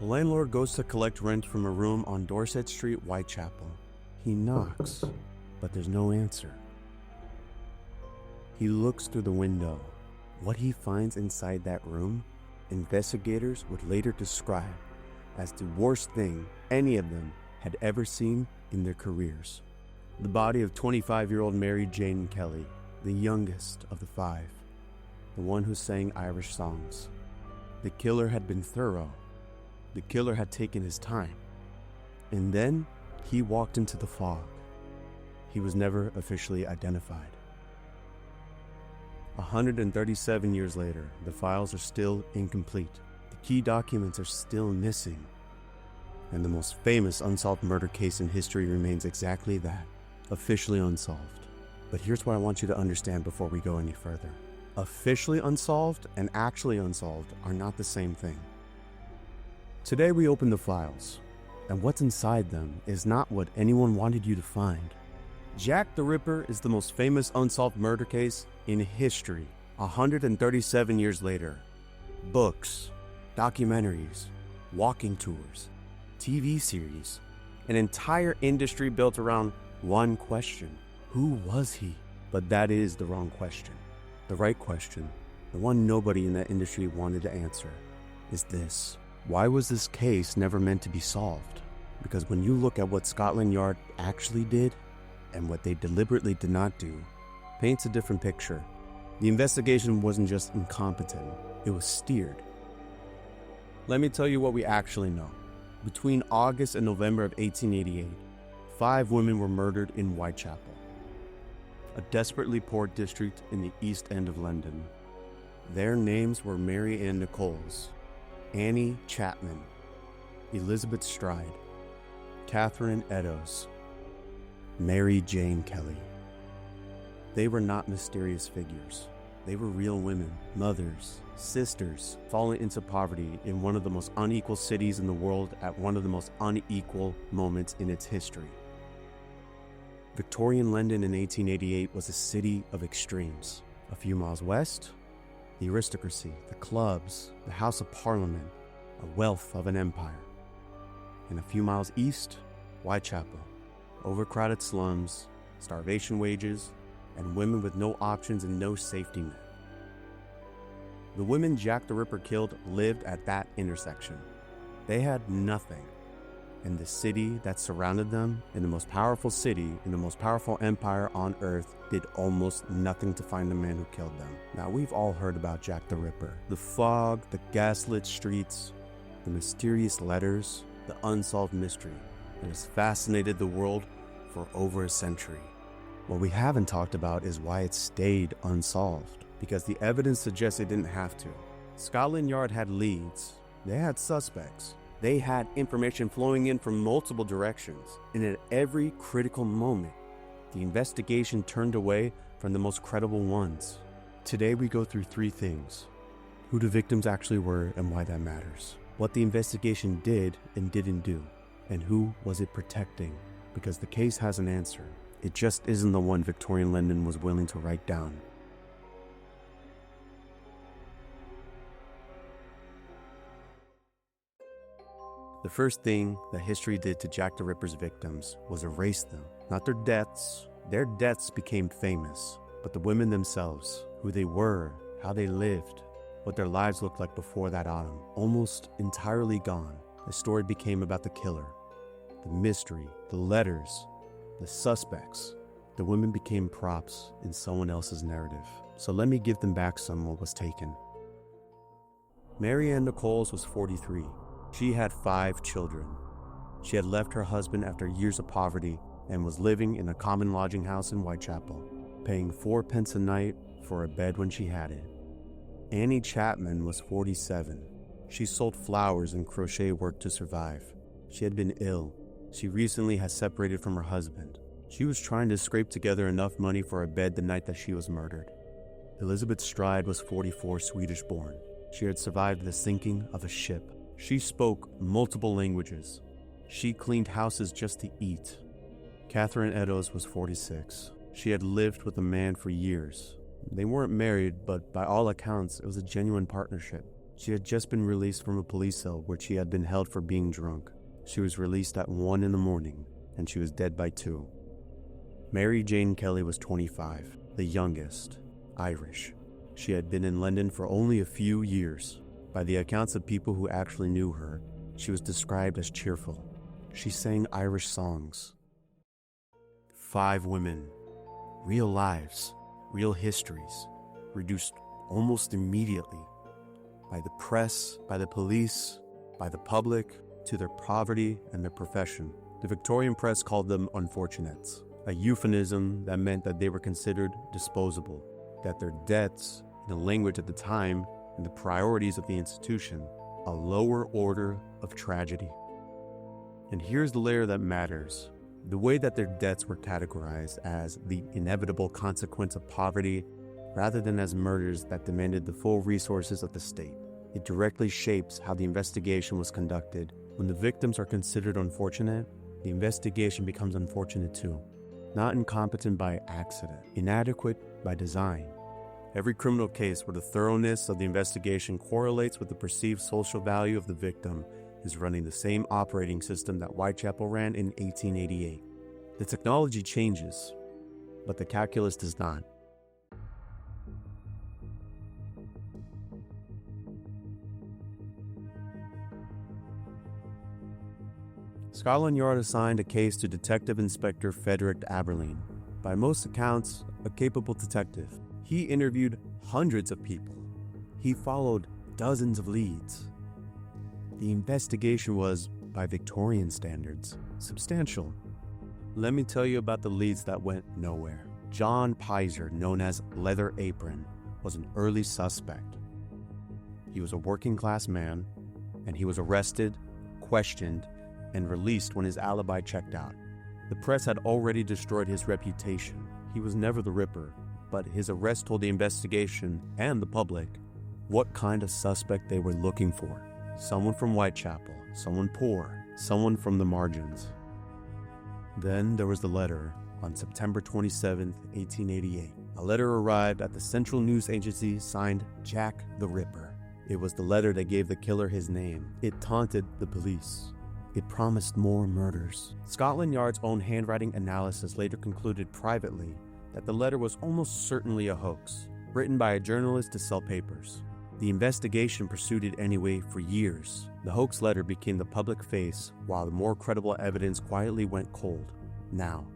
The landlord goes to collect rent from a room on Dorset Street, Whitechapel. He knocks, but there's no answer. He looks through the window. What he finds inside that room, investigators would later describe as the worst thing any of them had ever seen in their careers. The body of 25-year-old Mary Jane Kelly, the youngest of the five, the one who sang Irish songs. The killer had been thorough. The killer had taken his time. And then he walked into the fog. He was never officially identified. 137 years later, the files are still incomplete. The key documents are still missing. And the most famous unsolved murder case in history remains exactly that, officially unsolved. But here's what I want you to understand before we go any further. Officially unsolved and actually unsolved are not the same thing. Today we open the files, and what's inside them is not what anyone wanted you to find. Jack the Ripper is the most famous unsolved murder case in history, 137 years later. Books, documentaries, walking tours, TV series, an entire industry built around one question. Who was he? But that is the wrong question. The right question, the one nobody in that industry wanted to answer, is this. Why was this case never meant to be solved? Because when you look at what Scotland Yard actually did and what they deliberately did not do, paints a different picture. The investigation wasn't just incompetent, it was steered. Let me tell you what we actually know. Between August and November of 1888, 5 women were murdered in Whitechapel, a desperately poor district in the East End of London. Their names were Mary Ann Nichols, Annie Chapman, Elizabeth Stride, Catherine Eddowes, Mary Jane Kelly. They were not mysterious figures. They were real women, mothers, sisters, falling into poverty in one of the most unequal cities in the world at one of the most unequal moments in its history. Victorian London in 1888 was a city of extremes. A few miles west, the aristocracy, the clubs, the House of Parliament, a wealth of an empire. And a few miles east, Whitechapel, overcrowded slums, starvation wages, and women with no options and no safety net. The women Jack the Ripper killed lived at that intersection. They had nothing, and the city that surrounded them, in the most powerful city, in the most powerful empire on earth, did almost nothing to find the man who killed them. Now, we've all heard about Jack the Ripper. The fog, the gaslit streets, the mysterious letters, the unsolved mystery that has fascinated the world for over a century. What we haven't talked about is why it stayed unsolved, because the evidence suggests it didn't have to. Scotland Yard had leads, they had suspects, they had information flowing in from multiple directions, and at every critical moment, the investigation turned away from the most credible ones. Today we go through 3 things: who the victims actually were and why that matters, what the investigation did and didn't do, and who was it protecting, because the case has an answer. It just isn't the one Victorian London was willing to write down. The first thing that history did to Jack the Ripper's victims was erase them. Not their deaths. Their deaths became famous, but the women themselves, who they were, how they lived, what their lives looked like before that autumn, almost entirely gone. The story became about the killer, the mystery, the letters, the suspects. The women became props in someone else's narrative. So let me give them back some of what was taken. Mary Ann Nichols was 43. She had 5 children. She had left her husband after years of poverty and was living in a common lodging house in Whitechapel, paying 4 pence a night for a bed when she had it. Annie Chapman was 47. She sold flowers and crochet work to survive. She had been ill. She recently had separated from her husband. She was trying to scrape together enough money for a bed the night that she was murdered. Elizabeth Stride was 44, Swedish-born. She had survived the sinking of a ship. She spoke multiple languages. She cleaned houses just to eat. Catherine Eddowes was 46. She had lived with a man for years. They weren't married, but by all accounts, it was a genuine partnership. She had just been released from a police cell where she had been held for being drunk. She was released at 1 in the morning, and she was dead by 2. Mary Jane Kelly was 25, the youngest, Irish. She had been in London for only a few years. By the accounts of people who actually knew her, she was described as cheerful. She sang Irish songs. 5 women, real lives, real histories, reduced almost immediately by the press, by the police, by the public, to their poverty and their profession. The Victorian press called them unfortunates, a euphemism that meant that they were considered disposable, that their deaths, in the language at the time and the priorities of the institution, a lower order of tragedy. And here's the layer that matters. The way that their deaths were categorized as the inevitable consequence of poverty, rather than as murders that demanded the full resources of the state. It directly shapes how the investigation was conducted. When the victims are considered unfortunate, the investigation becomes unfortunate too. Not incompetent by accident, inadequate by design. Every criminal case where the thoroughness of the investigation correlates with the perceived social value of the victim is running the same operating system that Whitechapel ran in 1888. The technology changes, but the calculus does not. Scotland Yard assigned a case to Detective Inspector Frederick Aberline. By most accounts, a capable detective. He interviewed hundreds of people. He followed dozens of leads. The investigation was, by Victorian standards, substantial. Let me tell you about the leads that went nowhere. John Pizer, known as Leather Apron, was an early suspect. He was a working-class man, and he was arrested, questioned, and released when his alibi checked out. The press had already destroyed his reputation. He was never the Ripper, but his arrest told the investigation and the public what kind of suspect they were looking for. Someone from Whitechapel, someone poor, someone from the margins. Then there was the letter on September 27, 1888. A letter arrived at the Central News Agency signed Jack the Ripper. It was the letter that gave the killer his name. It taunted the police. It promised more murders. Scotland Yard's own handwriting analysis later concluded privately that the letter was almost certainly a hoax, written by a journalist to sell papers. The investigation pursued it anyway for years. The hoax letter became the public face, while the more credible evidence quietly went cold. Now,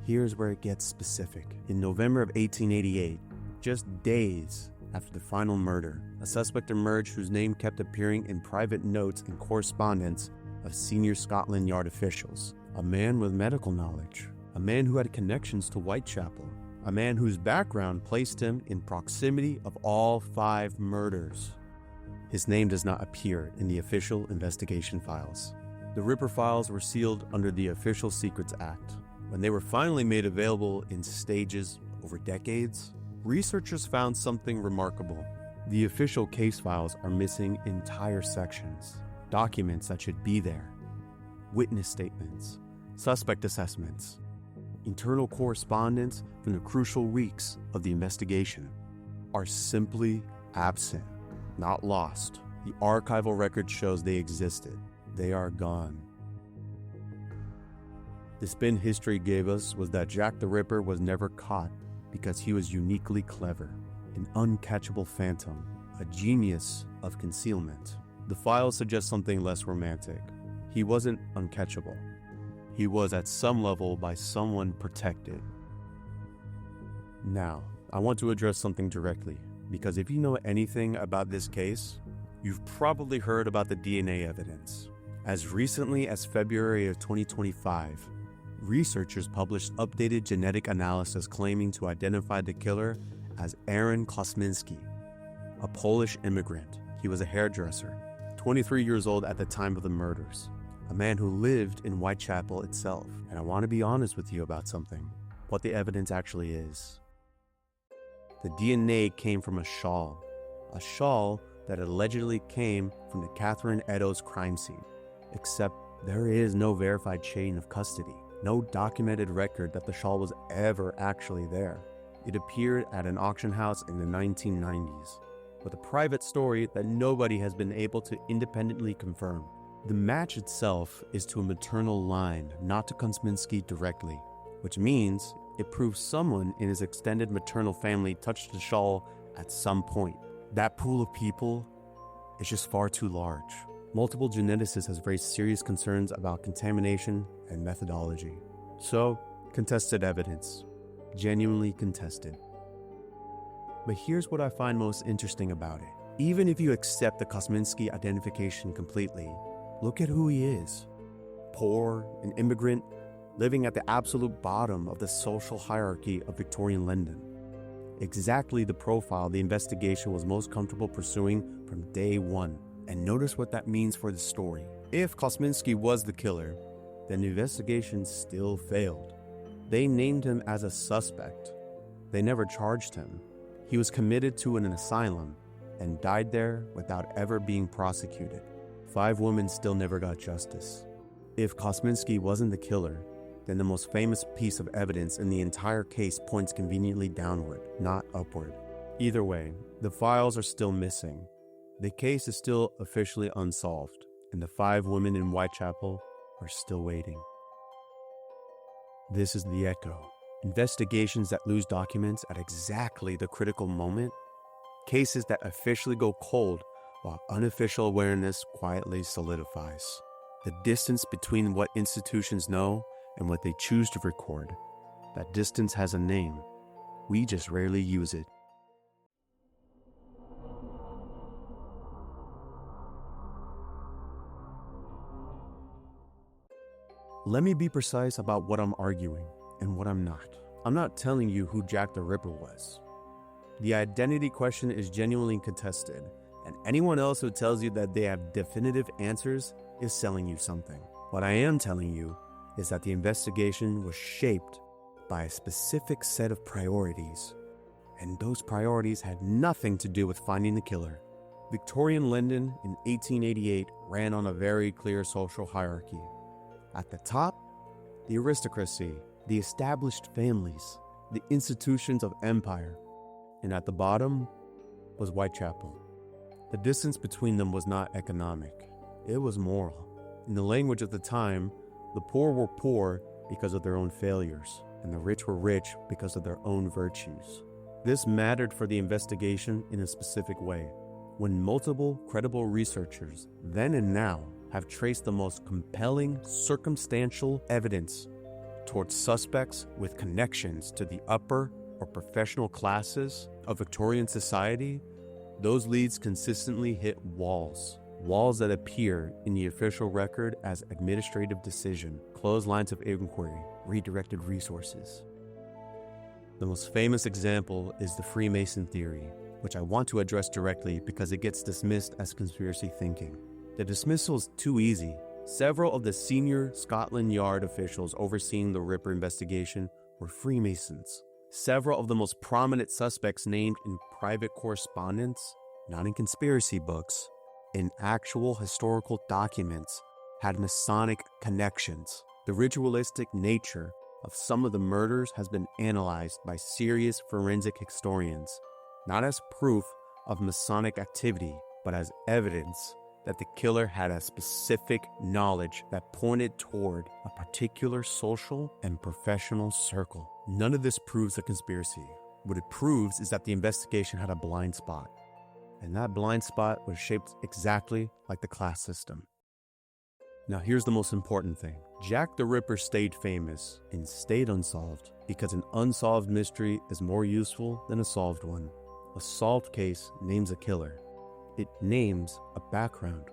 here's where it gets specific. In November of 1888, just days after the final murder, a suspect emerged whose name kept appearing in private notes and correspondence of senior Scotland Yard officials. A man with medical knowledge. A man who had connections to Whitechapel. A man whose background placed him in proximity of all 5 murders. His name does not appear in the official investigation files. The Ripper files were sealed under the Official Secrets Act. When they were finally made available in stages over decades, researchers found something remarkable. The official case files are missing entire sections. Documents that should be there. Witness statements. Suspect assessments. Internal correspondence from the crucial weeks of the investigation are simply absent, not lost. The archival record shows they existed. They are gone. The spin history gave us was that Jack the Ripper was never caught because he was uniquely clever, an uncatchable phantom, a genius of concealment. The files suggest something less romantic. He wasn't uncatchable. He was at some level by someone protected. Now, I want to address something directly, because if you know anything about this case, you've probably heard about the DNA evidence. As recently as February of 2025, researchers published updated genetic analysis claiming to identify the killer as Aaron Kosminski, a Polish immigrant. He was a hairdresser, 23 years old at the time of the murders, a man who lived in Whitechapel itself. And I want to be honest with you about something, what the evidence actually is. The DNA came from a shawl that allegedly came from the Catherine Eddowes crime scene, except there is no verified chain of custody, no documented record that the shawl was ever actually there. It appeared at an auction house in the 1990s. with a private story that nobody has been able to independently confirm. The match itself is to a maternal line, not to Kosminski directly, which means it proves someone in his extended maternal family touched the shawl at some point. That pool of people is just far too large. Multiple geneticists has raised serious concerns about contamination and methodology. So, contested evidence. Genuinely contested. But here's what I find most interesting about it. Even if you accept the Kosminski identification completely, look at who he is. Poor, an immigrant, living at the absolute bottom of the social hierarchy of Victorian London. Exactly the profile the investigation was most comfortable pursuing from day one. And notice what that means for the story. If Kosminski was the killer, then the investigation still failed. They named him as a suspect. They never charged him. He was committed to an asylum and died there without ever being prosecuted. 5 women still never got justice. If Kosminski wasn't the killer, then the most famous piece of evidence in the entire case points conveniently downward, not upward. Either way, the files are still missing. The case is still officially unsolved, and the 5 women in Whitechapel are still waiting. This is The Echo. Investigations that lose documents at exactly the critical moment. Cases that officially go cold while unofficial awareness quietly solidifies. The distance between what institutions know and what they choose to record. That distance has a name. We just rarely use it. Let me be precise about what I'm arguing and what I'm not. I'm not telling you who Jack the Ripper was. The identity question is genuinely contested, and anyone else who tells you that they have definitive answers is selling you something. What I am telling you is that the investigation was shaped by a specific set of priorities, and those priorities had nothing to do with finding the killer. Victorian London in 1888 ran on a very clear social hierarchy. At the top, the aristocracy, the established families, the institutions of empire. And at the bottom was Whitechapel. The distance between them was not economic, it was moral. In the language of the time, the poor were poor because of their own failures, and the rich were rich because of their own virtues. This mattered for the investigation in a specific way. When multiple credible researchers, then and now, have traced the most compelling circumstantial evidence towards suspects with connections to the upper or professional classes of Victorian society, those leads consistently hit walls that appear in the official record as administrative decision, closed lines of inquiry, redirected resources. The most famous example is the Freemason theory, which I want to address directly because it gets dismissed as conspiracy thinking. The dismissal is too easy. Several of the senior Scotland Yard officials overseeing the Ripper investigation were Freemasons. Several of the most prominent suspects named in private correspondence, not in conspiracy books, in actual historical documents, had Masonic connections. The ritualistic nature of some of the murders has been analyzed by serious forensic historians, not as proof of Masonic activity, but as evidence that the killer had a specific knowledge that pointed toward a particular social and professional circle. None of this proves a conspiracy. What it proves is that the investigation had a blind spot, and that blind spot was shaped exactly like the class system. Now here's the most important thing. Jack the Ripper stayed famous and stayed unsolved because an unsolved mystery is more useful than a solved one. A solved case names a killer. It names a background.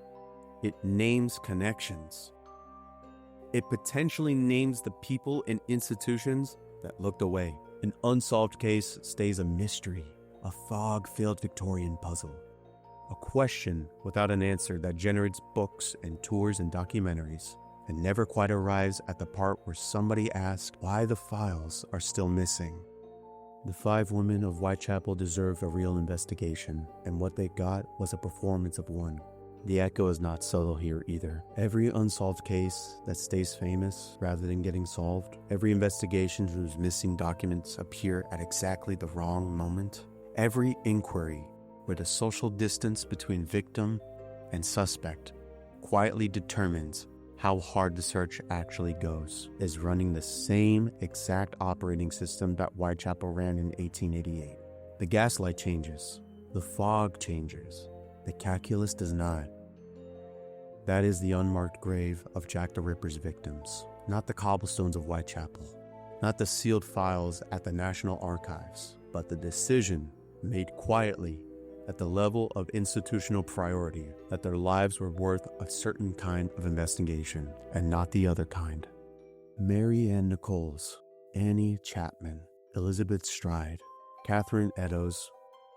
It names connections. It potentially names the people and institutions that looked away. An unsolved case stays a mystery, a fog-filled Victorian puzzle, a question without an answer that generates books and tours and documentaries, and never quite arrives at the part where somebody asks why the files are still missing. The 5 women of Whitechapel deserve a real investigation, and what they got was a performance of one. The echo is not subtle here either. Every unsolved case that stays famous rather than getting solved, every investigation whose missing documents appear at exactly the wrong moment, every inquiry where the social distance between victim and suspect quietly determines how hard the search actually goes, is running the same exact operating system that Whitechapel ran in 1888. The gaslight changes, the fog changes, the calculus does not. That is the unmarked grave of Jack the Ripper's victims, not the cobblestones of Whitechapel, not the sealed files at the National Archives, but the decision made quietly at the level of institutional priority that their lives were worth a certain kind of investigation and not the other kind. Mary Ann Nichols, Annie Chapman, Elizabeth Stride, Catherine Eddowes,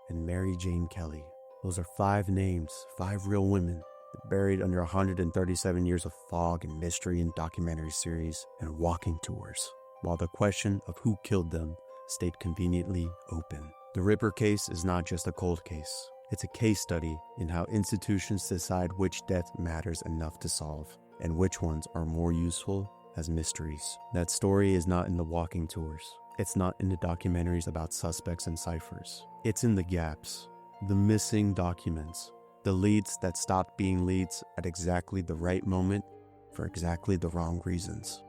and Mary Jane Kelly. Those are 5 names, 5 real women, buried under 137 years of fog and mystery and documentary series and walking tours, while the question of who killed them stayed conveniently open. The Ripper case is not just a cold case. It's a case study in how institutions decide which death matters enough to solve and which ones are more useful as mysteries. That story is not in the walking tours. It's not in the documentaries about suspects and ciphers. It's in the gaps, the missing documents, the leads that stopped being leads at exactly the right moment for exactly the wrong reasons.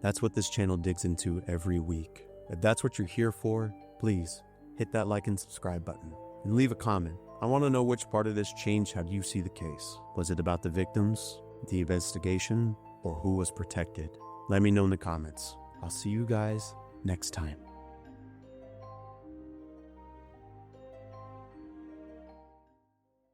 That's what this channel digs into every week. If that's what you're here for, please hit that like and subscribe button and leave a comment. I want to know which part of this changed how you see the case. Was it about the victims, the investigation, or who was protected? Let me know in the comments. I'll see you guys next time.